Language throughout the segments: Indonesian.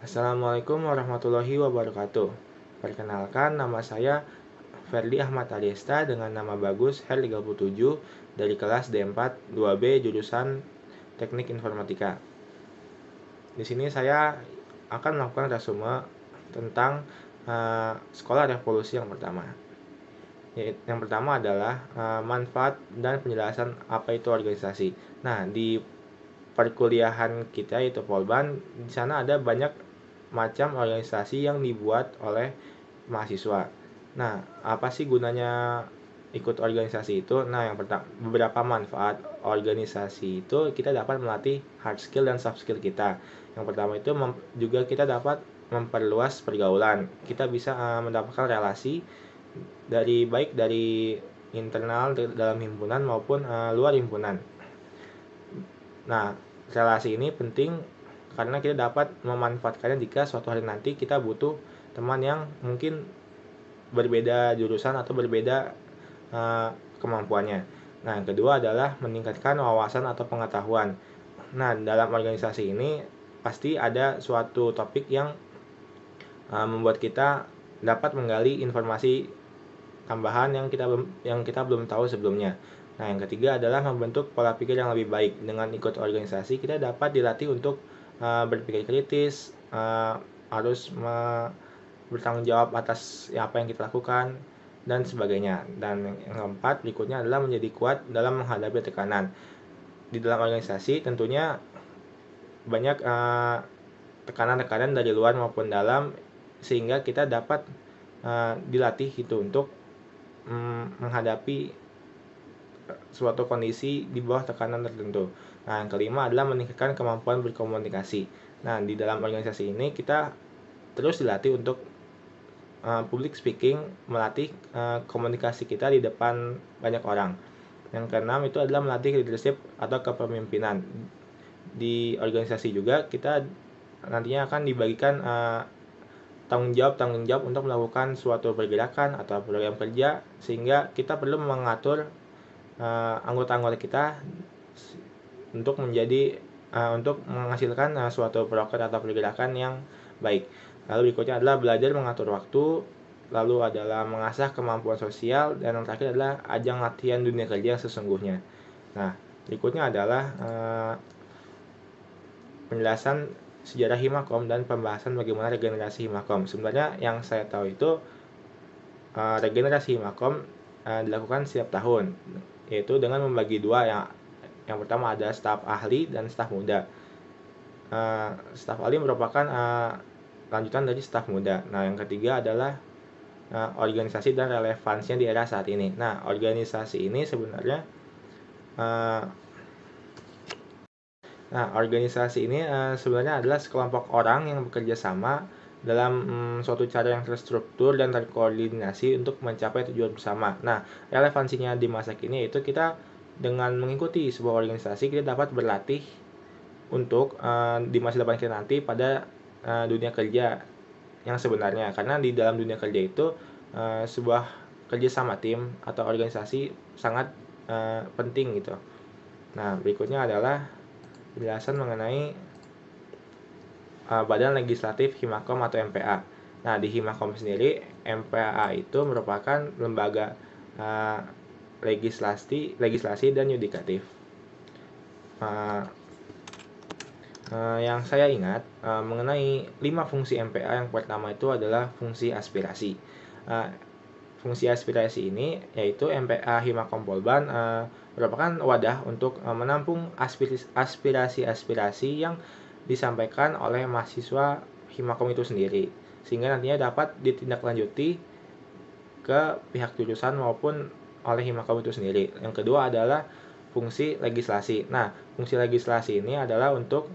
Assalamualaikum warahmatullahi wabarakatuh. Perkenalkan, nama saya Ferdi Ahmad Ariesta dengan nama bagus Her37 dari kelas D4 2B jurusan Teknik Informatika. Di sini saya akan melakukan resume tentang sekolah revolusi yang pertama. Yang pertama adalah manfaat dan penjelasan apa itu organisasi. Nah, di perkuliahan kita yaitu Polban, di sana ada banyak macam organisasi yang dibuat oleh mahasiswa. Nah, apa sih gunanya ikut organisasi itu? Nah, yang pertama, beberapa manfaat organisasi itu kita dapat melatih hard skill dan soft skill kita. Yang pertama itu juga kita dapat memperluas pergaulan. Kita bisa mendapatkan relasi baik dari internal dalam himpunan maupun luar himpunan. Nah, relasi ini penting karena kita dapat memanfaatkannya jika suatu hari nanti kita butuh teman yang mungkin berbeda jurusan atau berbeda kemampuannya. Nah, yang kedua adalah meningkatkan wawasan atau pengetahuan. Nah, dalam organisasi ini pasti ada suatu topik yang membuat kita dapat menggali informasi tambahan yang kita belum tahu sebelumnya. Nah, yang ketiga adalah membentuk pola pikir yang lebih baik. Dengan ikut organisasi, kita dapat dilatih untuk berpikir kritis, harus bertanggung jawab atas apa yang kita lakukan, dan sebagainya. Dan yang keempat, berikutnya adalah menjadi kuat dalam menghadapi tekanan. Di dalam organisasi, tentunya banyak tekanan-tekanan dari luar maupun dalam, sehingga kita dapat dilatih itu untuk menghadapi suatu kondisi di bawah tekanan tertentu. Nah, yang kelima adalah meningkatkan kemampuan berkomunikasi. Nah, di dalam organisasi ini kita terus dilatih untuk public speaking, melatih komunikasi kita di depan banyak orang. Yang keenam itu adalah melatih leadership atau kepemimpinan. Di organisasi juga kita nantinya akan dibagikan tanggung jawab untuk melakukan suatu pergerakan atau program kerja, sehingga kita perlu mengatur anggota-anggota kita untuk untuk menghasilkan suatu proker atau pergerakan yang baik. Lalu berikutnya adalah belajar mengatur waktu, lalu adalah mengasah kemampuan sosial, dan yang terakhir adalah ajang latihan dunia kerja yang sesungguhnya. Nah, berikutnya adalah penjelasan sejarah Himakom dan pembahasan bagaimana regenerasi Himakom. Sebenarnya yang saya tahu itu regenerasi Himakom dilakukan setiap tahun, yaitu dengan membagi dua. Yang pertama ada staf ahli dan staf muda. Staf ahli merupakan lanjutan dari staf muda. Nah, yang ketiga adalah organisasi dan relevansinya di era saat ini. Nah, organisasi ini sebenarnya sebenarnya adalah sekelompok orang yang bekerja sama dalam suatu cara yang terstruktur dan terkoordinasi untuk mencapai tujuan bersama. Nah, relevansinya di masa kini yaitu kita dengan mengikuti sebuah organisasi kita dapat berlatih untuk di masa depan kita nanti pada dunia kerja yang sebenarnya. Karena di dalam dunia kerja itu sebuah kerja sama tim atau organisasi sangat penting gitu. Nah, berikutnya adalah penjelasan mengenai Badan Legislatif Himakom atau MPA. Nah, di Himakom sendiri, MPA itu merupakan lembaga legislasi dan yudikatif. Yang saya ingat mengenai 5 fungsi MPA, yang pertama itu adalah fungsi aspirasi. Fungsi aspirasi ini yaitu MPA Himakom Polban merupakan wadah untuk menampung aspirasi-aspirasi yang disampaikan oleh mahasiswa Himakom itu sendiri, sehingga nantinya dapat ditindaklanjuti ke pihak jurusan maupun oleh Himakom itu sendiri. Yang kedua adalah fungsi legislasi. Nah, fungsi legislasi ini adalah untuk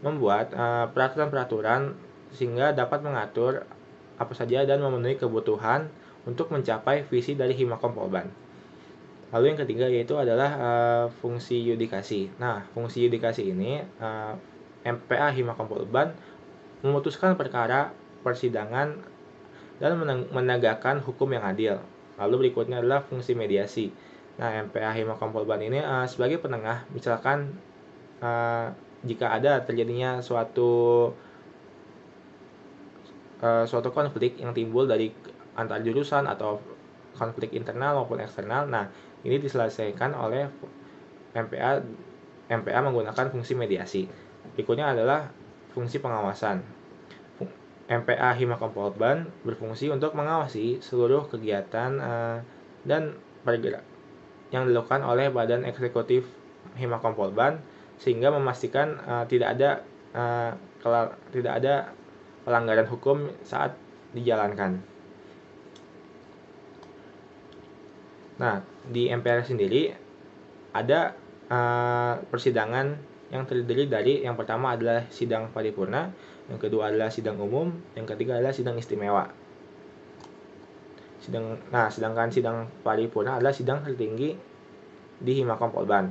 membuat peraturan-peraturan sehingga dapat mengatur apa saja dan memenuhi kebutuhan untuk mencapai visi dari Himakom Polban. Lalu yang ketiga yaitu adalah fungsi yudikasi. Nah, fungsi yudikasi ini MPA Himakom Polban memutuskan perkara persidangan dan menegakkan hukum yang adil. Lalu berikutnya adalah fungsi mediasi. Nah, MPA Himakom Polban ini sebagai penengah, misalkan jika ada terjadinya suatu suatu konflik yang timbul dari antar jurusan atau konflik internal maupun eksternal. Nah, ini diselesaikan oleh MPA menggunakan fungsi mediasi. Berikutnya adalah fungsi pengawasan. MPA Himakom Polban berfungsi untuk mengawasi seluruh kegiatan dan pergerak yang dilakukan oleh Badan Eksekutif Himakom Polban, sehingga memastikan tidak ada pelanggaran hukum saat dijalankan. Nah, di MPR sendiri ada persidangan yang terdiri dari, yang pertama adalah sidang paripurna, yang kedua adalah sidang umum, yang ketiga adalah sidang istimewa. Sedangkan sidang paripurna adalah sidang tertinggi di Himakom Polban.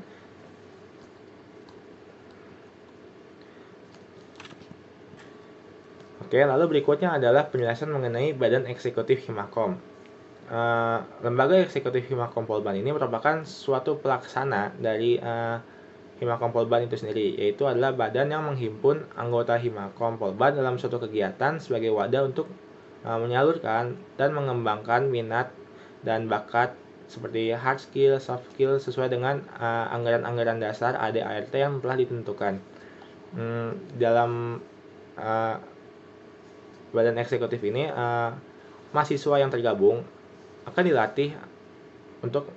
Oke, lalu berikutnya adalah penjelasan mengenai Badan Eksekutif Himakom. Lembaga Eksekutif Himakom Polban ini merupakan suatu pelaksana dari Himakom Polban itu sendiri, yaitu adalah badan yang menghimpun anggota Himakom Polban dalam suatu kegiatan sebagai wadah untuk menyalurkan dan mengembangkan minat dan bakat seperti hard skill, soft skill sesuai dengan anggaran-anggaran dasar AD/ART yang telah ditentukan. Dalam badan eksekutif ini, mahasiswa yang tergabung akan dilatih untuk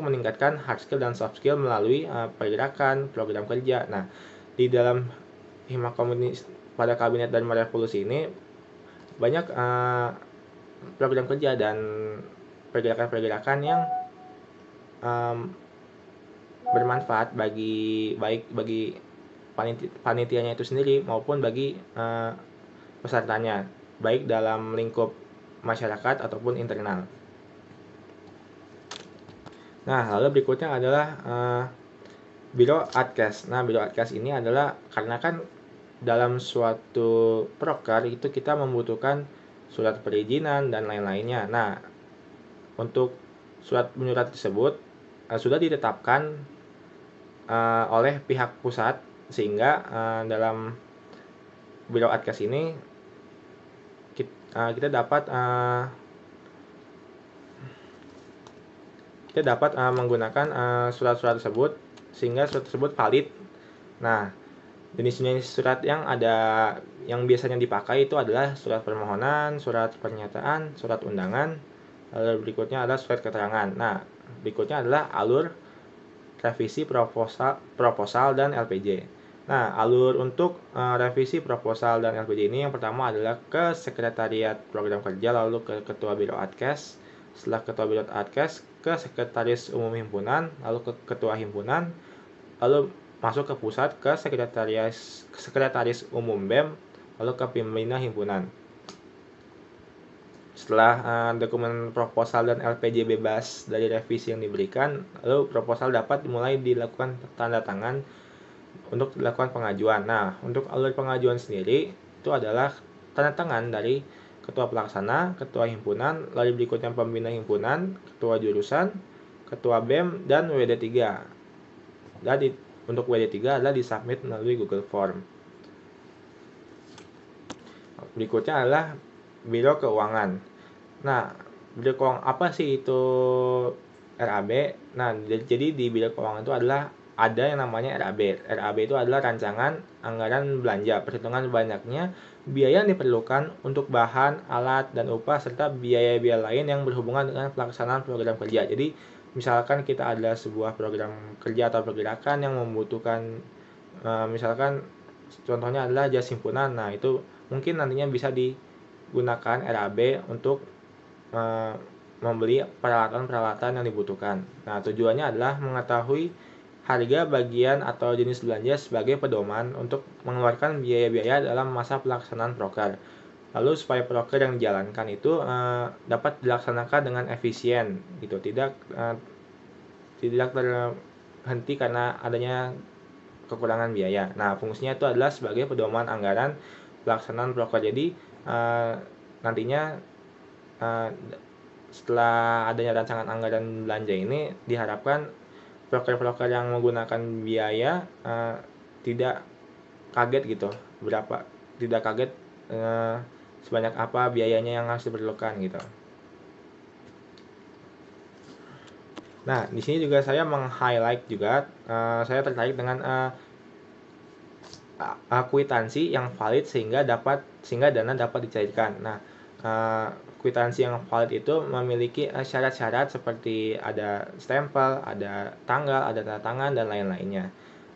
meningkatkan hard skill dan soft skill melalui pergerakan, program kerja. Nah, di dalam Himakom ini pada Kabinet Dharma Revolusi ini banyak program kerja dan pergerakan-pergerakan yang bermanfaat baik bagi panitianya itu sendiri maupun bagi pesertanya, baik dalam lingkup masyarakat ataupun internal. Nah, lalu berikutnya adalah Biro Adkes. Nah, Biro Adkes ini adalah karena kan dalam suatu proker itu kita membutuhkan surat perizinan dan lain-lainnya. Nah, untuk surat menyurat tersebut sudah ditetapkan oleh pihak pusat, sehingga dalam Biro Adkes ini kita dapat menggunakan surat-surat tersebut sehingga surat tersebut valid. Nah, jenis-jenis surat yang biasanya dipakai itu adalah surat permohonan, surat pernyataan, surat undangan, lalu berikutnya adalah surat keterangan. Nah, berikutnya adalah alur revisi proposal dan LPJ. Nah, alur untuk revisi proposal dan LPJ ini yang pertama adalah ke Sekretariat Program Kerja, lalu ke Ketua Biro Adkes. Setelah Ketua Biro Adkes, ke Sekretaris Umum Himpunan, lalu ke Ketua Himpunan, lalu masuk ke pusat ke Sekretaris Umum BEM, lalu ke Pembina Himpunan. Setelah dokumen proposal dan LPJ bebas dari revisi yang diberikan, lalu proposal dapat dimulai dilakukan tanda tangan untuk dilakukan pengajuan. Nah, untuk alur pengajuan sendiri itu adalah tanda tangan dari Ketua Pelaksana, Ketua Himpunan, lalu berikutnya Pembina Himpunan, Ketua Jurusan, Ketua BEM, dan WD3. Dan untuk WD3 adalah disubmit melalui Google Form. Berikutnya adalah Biro Keuangan. Nah, Biro Keuangan apa sih itu RAB? Nah, jadi di Biro Keuangan itu ada yang namanya RAB. RAB itu adalah rancangan anggaran belanja, perhitungan banyaknya biaya yang diperlukan untuk bahan, alat, dan upah, serta biaya-biaya lain yang berhubungan dengan pelaksanaan program kerja. Jadi, misalkan kita ada sebuah program kerja atau pergerakan yang membutuhkan, misalkan contohnya adalah jas himpunan. Nah, itu mungkin nantinya bisa digunakan RAB untuk membeli peralatan-peralatan yang dibutuhkan. Nah, tujuannya adalah mengetahui harga bagian atau jenis belanja sebagai pedoman untuk mengeluarkan biaya-biaya dalam masa pelaksanaan proker. Lalu supaya proker yang dijalankan itu dapat dilaksanakan dengan efisien, gitu, tidak terhenti karena adanya kekurangan biaya. Nah, fungsinya itu adalah sebagai pedoman anggaran pelaksanaan proker. Jadi nantinya setelah adanya rancangan anggaran belanja ini diharapkan proker-proker yang menggunakan biaya tidak kaget gitu, tidak kaget sebanyak apa biayanya yang harus diperlukan gitu. Nah, di sini juga saya meng-highlight juga, saya tertarik dengan kwitansi yang valid sehingga dana dapat dicairkan. Nah, kwitansi yang valid itu memiliki syarat-syarat seperti ada stempel, ada tanggal, ada tanda tangan, dan lain-lainnya.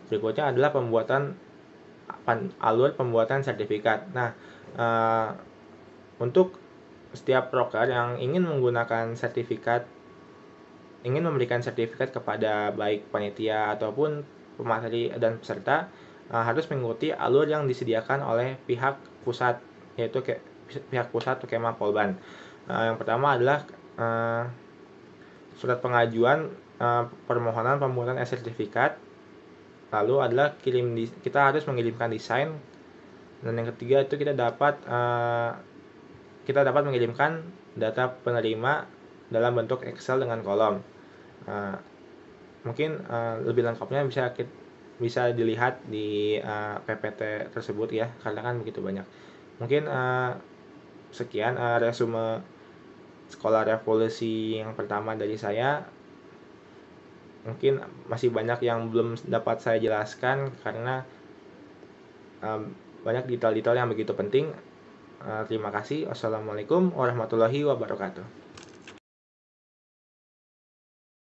Berikutnya adalah alur pembuatan sertifikat. Nah, untuk setiap broker yang ingin memberikan sertifikat kepada baik panitia ataupun pemateri dan peserta, harus mengikuti alur yang disediakan oleh pihak pusat, yaitu pihak pusat atau Kemah Polban. Yang pertama adalah surat pengajuan permohonan pembuatan sertifikat. Lalu adalah kita harus mengirimkan desain, dan yang ketiga itu kita dapat mengirimkan data penerima dalam bentuk Excel dengan kolom. Mungkin lebih lengkapnya bisa dilihat di PPT tersebut ya, karena kan begitu banyak. Mungkin sekian resume sekolah revolusi yang pertama dari saya. Mungkin masih banyak yang belum dapat saya jelaskan karena banyak detail-detail yang begitu penting. Terima kasih. Wassalamualaikum warahmatullahi wabarakatuh.